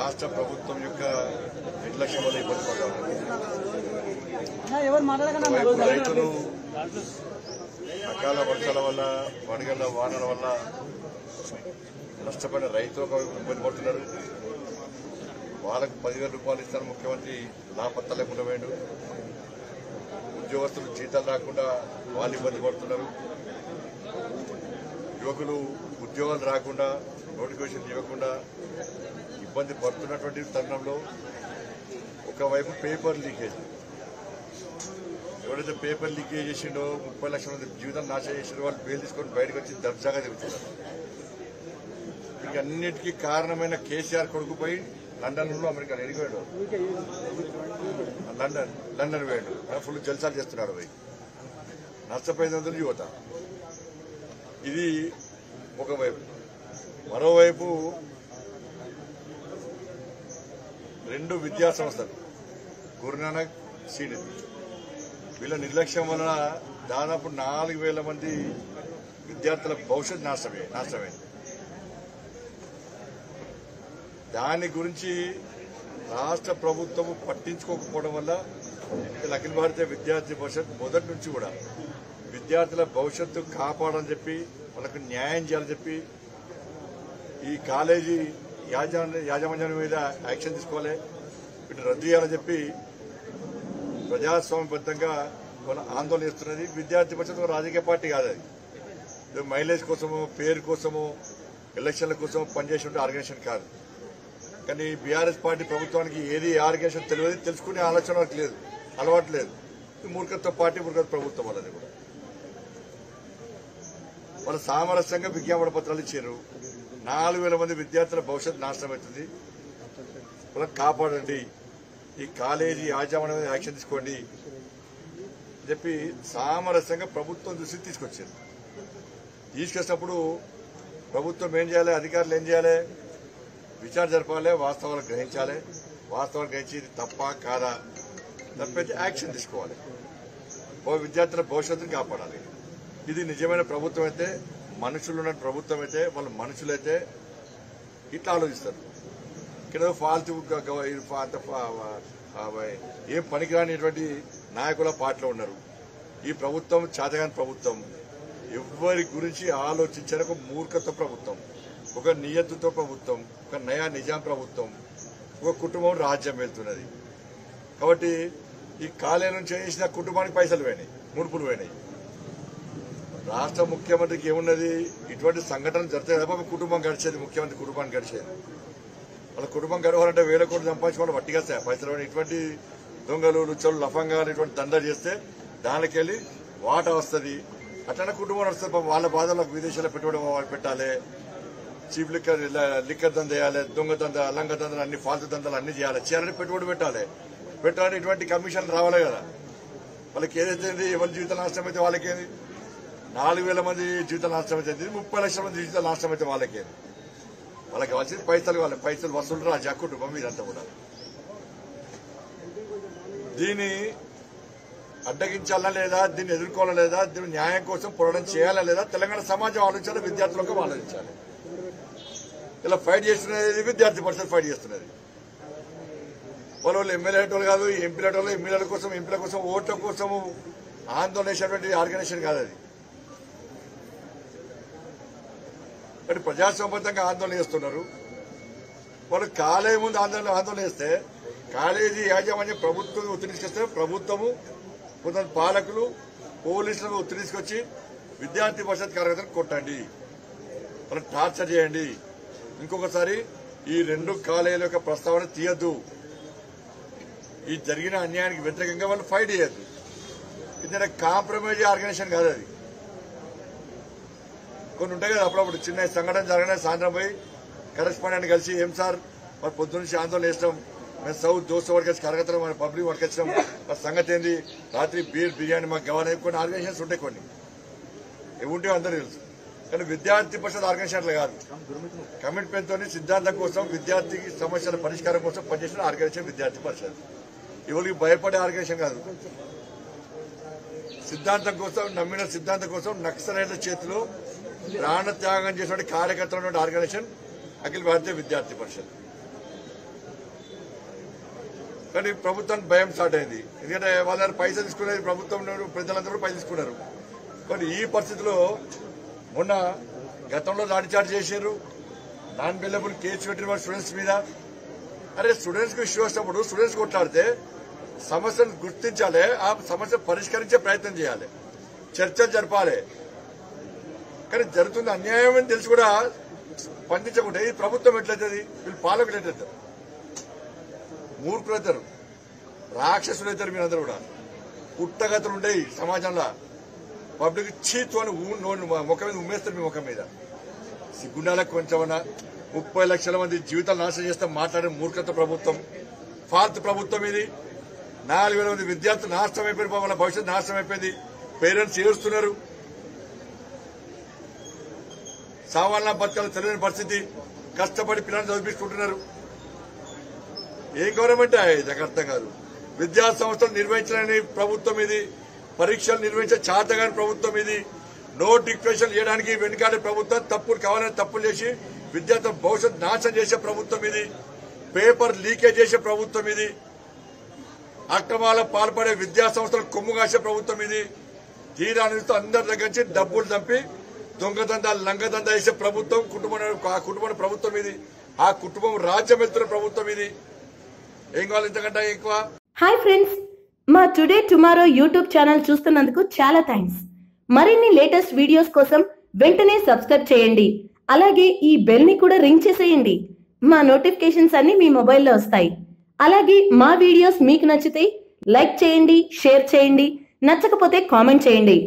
రాష్ట్ర ప్రభుత్వం యొక్క నిర్లక్ష్యం వల్ల ఇబ్బంది పడ్డారు. రైతులు అకాల వర్షాల వల్ల వడగళ్ల వానల వల్ల నష్టపోయిన రైతులు ఇబ్బంది పడుతున్నారు. వాళ్ళకు 10,000 రూపాయలు ఇస్తాను ముఖ్యమంత్రి లాపత్తా లేకుండా పోయిండు. ఉద్యోగస్తులు జీతాలు రాకుండా వాళ్ళు ఇబ్బంది పడుతున్నారు. యువకులు ఉద్యోగాలు రాకుండా నోటిఫికేషన్ ఇవ్వకుండా ఇబ్బంది పడుతున్నటువంటి తరుణంలో ఒకవైపు పేపర్ లీకేజ్, ఎవరైతే పేపర్ లీకేజ్ చేసిండో 30 లక్షల మంది జీవితం నాశనం చేసిండో వాళ్ళు బెయిల్ తీసుకొని బయటకు వచ్చి దర్జాగా తిరుగుతున్నారు. వీటికి అన్నిటికీ కారణమైన కేసీఆర్ కొడుకుపోయి లండన్లో అమెరికా ఎడిపోయాడు, లండన్ పోయాడు. ఫుల్ జల్సాలు చేస్తున్నాడు. పోయి నష్టపోయినందుకు యువత. ఇది ఒకవైపు. మరోవైపు 2 విద్యా సంస్థలు గురునానక్, శ్రీనిధి వీళ్ళ నిర్లక్ష్యం వలన దాదాపు 4,000 మంది విద్యార్థుల భవిష్యత్ నాశనమైంది. దాని గురించి రాష్ట్ర ప్రభుత్వం పట్టించుకోకపోవడం వల్ల అఖిల భారతీయ విద్యార్థి పరిషత్ మొదటి నుంచి కూడా విద్యార్థుల భవిష్యత్తు కాపాడని చెప్పి వాళ్ళకు న్యాయం చేయాలని చెప్పి ఈ కాలేజీ యాజమాన్యం మీద యాక్షన్ తీసుకోవాలి, వీటిని రద్దు చేయాలని చెప్పి ప్రజాస్వామ్యబద్దంగా వాళ్ళ ఆందోళన చేస్తున్నది. విద్యార్థి పరిషత్ రాజకీయ పార్టీ కాదు. అది మైలేజ్ కోసమో పేరు కోసమో ఎలక్షన్ల కోసం పనిచేసే ఆర్గనైజేషన్ కాదు. కానీ బీఆర్ఎస్ పార్టీ ప్రభుత్వానికి ఏది ఆర్గనైజేషన్ తెలియదు, తెలుసుకునే ఆలోచన వాళ్ళకి లేదు, అలవాటు లేదు. మూర్ఖత్వ పార్టీ, మూర్ఖత్వ ప్రభుత్వం వాళ్ళది కూడా. వాళ్ళు సామరస్యంగా విజ్ఞాపన పత్రాలు ఇచ్చారు. 4,000 మంది విద్యార్థుల భవిష్యత్తు నాశనం అవుతుంది, వాళ్ళని కాపాడండి, ఈ కాలేజీ యాజమాన్యం మీద యాక్షన్ తీసుకోండి అని చెప్పి సామరస్యంగా ప్రభుత్వం దృష్టికి తీసుకొచ్చారు. తీసుకొచ్చినప్పుడు ప్రభుత్వం ఏం చేయాలి, అధికారులు ఏం చేయాలి, విచారణ జరపాలి, వాస్తవాలు గ్రహించాలి. వాస్తవాలు గ్రహించి ఇది తప్పా కాదా, తప్పైతే యాక్షన్ తీసుకోవాలి, విద్యార్థుల భవిష్యత్తును కాపాడాలి. ఇది నిజమైన ప్రభుత్వం అయితే, మనుషులున్న ప్రభుత్వం అయితే, వాళ్ళు మనుషులైతే ఇట్లా ఆలోచిస్తారు. ఇక్కడ ఫాల్తు ఏం పనికిరానిటువంటి నాయకుల పార్టీలో ఉన్నారు. ఈ ప్రభుత్వం చేతగాని ప్రభుత్వం, ఎవరి గురించి ఆలోచించని ఒక మూర్ఖత్వ ప్రభుత్వం, ఒక నియత్తుతో ప్రభుత్వం, ఒక నయా నిజాం ప్రభుత్వం, ఒక కుటుంబం రాజ్యం వెళ్తున్నది. కాబట్టి ఈ కాలేజీ చేసిన కుటుంబానికి పైసలు పోయినాయి, ముడుపులు పోయినాయి. రాష్ట్ర ముఖ్యమంత్రికి ఏమున్నది, ఇటువంటి సంఘటనలు జరిగితే తప్ప కుటుంబం గడిచేది, ముఖ్యమంత్రి కుటుంబాన్ని గడిచేది. వాళ్ళ కుటుంబం గడవాలంటే 1,000 కోట్లు సంపాదించుకోవాలి, వట్టిగా పైసలు. ఇటువంటి దొంగలు, లుచ్చలు, లఫంగాలు ఇటువంటి దందా చేస్తే దానికెళ్ళి వాటా వస్తుంది. అట్లనే కుటుంబం వస్తుంది. వాళ్ళ బాధలకు విదేశాల్లో పెట్టుబడి పెట్టాలి, చీప్ లిక్కర్ దంద చేయాలి, దొంగ దంద, లంగ దందలు, అన్ని ఫాల్తు దందాలు అన్ని చేయాలని పెట్టుబడి పెట్టాలని ఇటువంటి కమిషన్ రావాలి కదా. వాళ్ళకి ఏదైతే ఎవరి జీవితం నాశనం అయితే వాళ్ళకేది, 4,000 మంది జీవితం నాశనం అయితే, 30 లక్షల మంది జీవితం నాశనం అయితే వాళ్ళకేది. వాళ్ళకి కావాల్సింది పైసలు, వాళ్ళ పైసలు వసూలు రాజా కుటుంబం ఇదంతా కూడా. దీన్ని అడ్డగించాలా లేదా, దీన్ని ఎదుర్కోవాలా లేదా, దీన్ని న్యాయం కోసం పోరాటం చేయాలా లేదా, తెలంగాణ సమాజం ఆలోచించాలి, విద్యార్థులకు ఆలోచించాలి. ఇలా ఫైట్ చేస్తున్నది విద్యార్థి పరిషత్ ఫైట్ చేస్తున్నది. వాళ్ళు ఎమ్మెల్యే వాళ్ళు కాదు, ఎంపీల వాళ్ళు, ఎమ్మెల్యేల కోసం, ఎంపీల కోసం, ఓట్ల కోసము ఆందోళన చేసేటువంటి ఆర్గనైజేషన్ కాదు అది. కానీ ప్రజాస్వామ్యంగా ఆందోళన చేస్తున్నారు. వాళ్ళు కాలేజీ ముందు ఆందోళన చేస్తే కాలేజీ యాజమాన్యం ప్రభుత్వం ఒత్తిడి తీసుకొస్తే ప్రభుత్వము, కొంత పాలకులు, పోలీసులను ఒత్తిడి తీసుకొచ్చి విద్యార్థి పరిషత్ కార్యకర్తలు కొట్టండి, వాళ్ళని టార్చర్ చేయండి, ఇంకొకసారి ఈ 2 కాలేజీల యొక్క ప్రస్తావన తీయద్దు, ఈ జరిగిన అన్యాయానికి వ్యతిరేకంగా వాళ్ళు ఫైట్ చేయొద్దు. ఇది కాంప్రమైజ్ ఆర్గనైజేషన్ కాదు అది. కొన్ని ఉంటాయి కదా, అప్పుడప్పుడు చిన్న సంఘటన జరగనే సాయంత్రం పోయి కరెస్పాండెంట్ కలిసి, ఏం సార్ మరి పొద్దు నుంచి ఆందోళన చేస్తాం, మేము సౌత్ దోస్తు వరకు వచ్చి కార్యకర్తలు మన పబ్లిక్ వరకు వచ్చినాం, మా సంగతి ఏంది, రాత్రి బిర్యానీ మాకు కావాలి. కొన్ని ఆర్గనైజేషన్స్ ఉంటాయి, కొన్ని ఏముంటే అందరూ తెలుసు. కానీ విద్యార్థి పరిషత్ ఆర్గనైజేషన్లు కాదు, కమిట్మెంట్ తోని సిద్ధాంతం కోసం, విద్యార్థి సమస్యల పరిష్కారం కోసం పనిచేసిన ఆర్గనైజేషన్ విద్యార్థి పరిషత్. ఎవరికి భయపడే ఆర్గనైజేషన్ కాదు. సిద్ధాంతం కోసం, నమ్మిన సిద్ధాంతం కోసం నక్సలైట్ల చేతిలో ప్రాణ త్యాగం చేసిన కార్యకర్తలు ఆర్గనైజేషన్ అఖిల భారతీయ విద్యార్థి పరిషత్. కానీ ప్రభుత్వానికి భయం స్టార్ట్ అయింది. ఎందుకంటే వాళ్ళ దగ్గర పైసలు తీసుకునేది ప్రభుత్వం, ప్రజలందరూ పైసలు తీసుకున్నారు. కానీ ఈ పరిస్థితిలో మొన్న గతంలో లాఠీచార్జ్ చేశారు, నాన్ బెయిలబుల్ కేసు పెట్టిన స్టూడెంట్స్ మీద. అరే స్టూడెంట్స్ కు ఇష్యూ వచ్చినప్పుడు స్టూడెంట్స్ కొట్లాడితే సమస్యను గుర్తించాలి, ఆ సమస్య పరిష్కరించే ప్రయత్నం చేయాలి, చర్చలు జరపాలి. కానీ జరుగుతుంది అన్యాయం అని తెలిసి కూడా స్పందించకుండా ఈ ప్రభుత్వం ఎట్లయితుంది, వీళ్ళు పాలకులు ఎట్లయితారు, మూర్ఖులు అవుతారు, రాక్షసులు అవుతారు. మీరందరూ కూడా పుట్టగతులు ఉంటాయి సమాజంలో. పబ్లిక్ చీతు అని ముఖం మీద ఉమ్మేస్తారు. మీ ముఖం మీద సిగ్గుండాలకు కొంచెమన్నా 30 లక్షల మంది జీవితాలు నాశనం చేస్తే మాట్లాడే మూర్ఖత ప్రభుత్వం, ఫాల్తు ప్రభుత్వం ఇది. 4,000 మంది విద్యార్థులు నాశనం అయిపోయి, వాళ్ళ భవిష్యత్తు నాశనం అయిపోయింది. పేరెంట్స్ ఏడుస్తున్నారు. సామాన్య బతకాలు తెలియని పరిస్థితి, కష్టపడి పిల్లల్ని చదివించుకుంటున్నారు. ఏ గవర్నమెంట్ నాకు అర్థం కాదు. విద్యా సంస్థలు నిర్వహించలేని ప్రభుత్వం ఇది, పరీక్షలు నిర్వహించే చాతగాని ప్రభుత్వం ఇది, నోట్ డిక్లరేషన్ చేయడానికి వెనుకాడే ప్రభుత్వం, తప్పులు కావాలని తప్పులు చేసి విద్యార్థుల భవిష్యత్తు నాశనం చేసే ప్రభుత్వం ఇది, పేపర్ లీకేజ్ చేసే ప్రభుత్వం ఇది, అక్రమాలకు పాల్పడే విద్యా సంస్థలు కొమ్ము కాసే ప్రభుత్వం ఇది. తీరా నిలుస్తూ అందరి దగ్గర నుంచి డబ్బులు చంపి దొంగదందాలు లంగదందా చేసే ప్రభుత్వం, ఆ కుటుంబం ప్రభుత్వం ఇది. ఆ కుటుంబం రాజ్యం వెళ్తున్న ప్రభుత్వం ఇది. ఏం కావాలి ఇంతకంటే ఎక్కువ? హాయ్ ఫ్రెండ్స్, మా టుడే టుమారో యూట్యూబ్ ఛానల్ చూస్తున్నందుకు చాలా థ్యాంక్స్. మరిన్ని లేటెస్ట్ వీడియోస్ కోసం వెంటనే సబ్స్క్రైబ్ చేయండి. అలాగే ఈ బెల్ ని కూడా రింగ్ చేసేయండి. మా నోటిఫికేషన్స్ అన్ని మీ మొబైల్లో వస్తాయి. అలాగే మా వీడియోస్ మీకు నచ్చితే లైక్ చేయండి, షేర్ చేయండి, నచ్చకపోతే కామెంట్ చేయండి.